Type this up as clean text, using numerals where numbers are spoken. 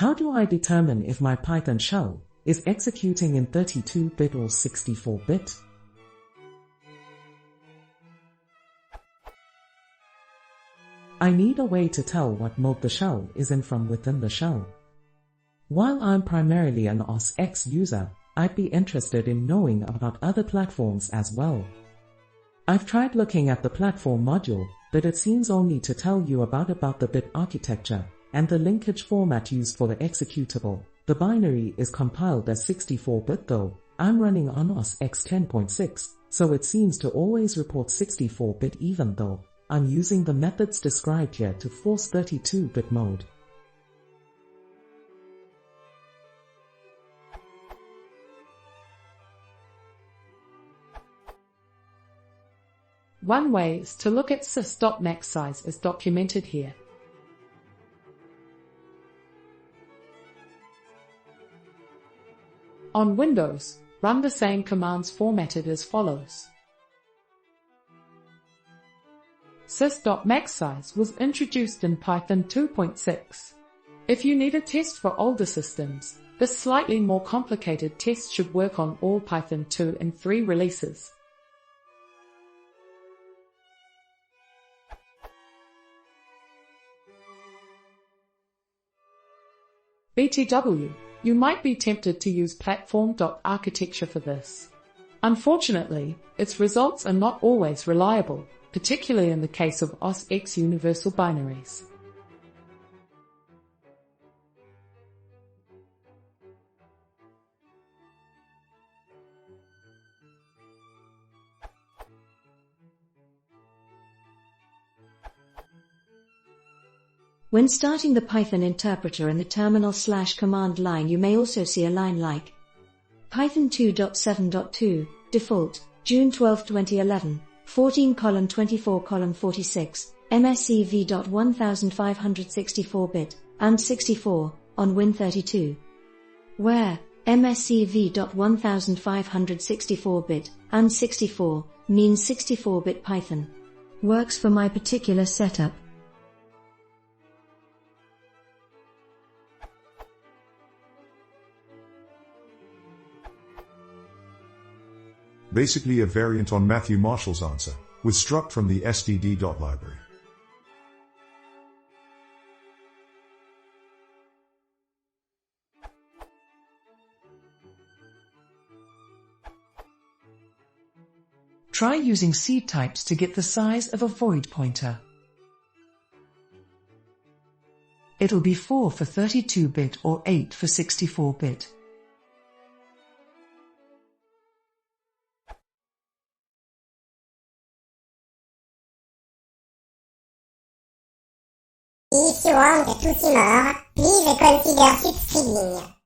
How do I determine if my Python shell is executing in 32-bit or 64-bit? I need a way to tell what mode the shell is in from within the shell. While I'm primarily an OS X user, I'd be interested in knowing about other platforms as well. I've tried looking at the platform module, but it seems only to tell you about the bit architecture and the linkage format used for the executable. The binary is compiled as 64-bit though. I'm running on OS X 10.6, so it seems to always report 64-bit even though I'm using the methods described here to force 32-bit mode. One way is to look at sys.max size as documented here. On Windows, run the same commands formatted as follows. Sys.max size was introduced in Python 2.6. If you need a test for older systems, this slightly more complicated test should work on all Python 2 and 3 releases. BTW, you might be tempted to use platform.architecture for this. Unfortunately, its results are not always reliable, particularly in the case of OS X universal binaries. When starting the Python interpreter in the terminal/command line, you may also see a line like Python 2.7.2, default, June 12, 2011, 14:24:46, MSCV.1564-bit, and 64, on Win32. Where MSCV.1564-bit and 64 means 64-bit Python. Works for my particular setup. Basically a variant on Matthew Marshall's answer, with struct from the std library. Try using seed types to get the size of a void pointer. It'll be 4 for 32-bit or 8 for 64-bit. If you want to see more, please consider subscribing.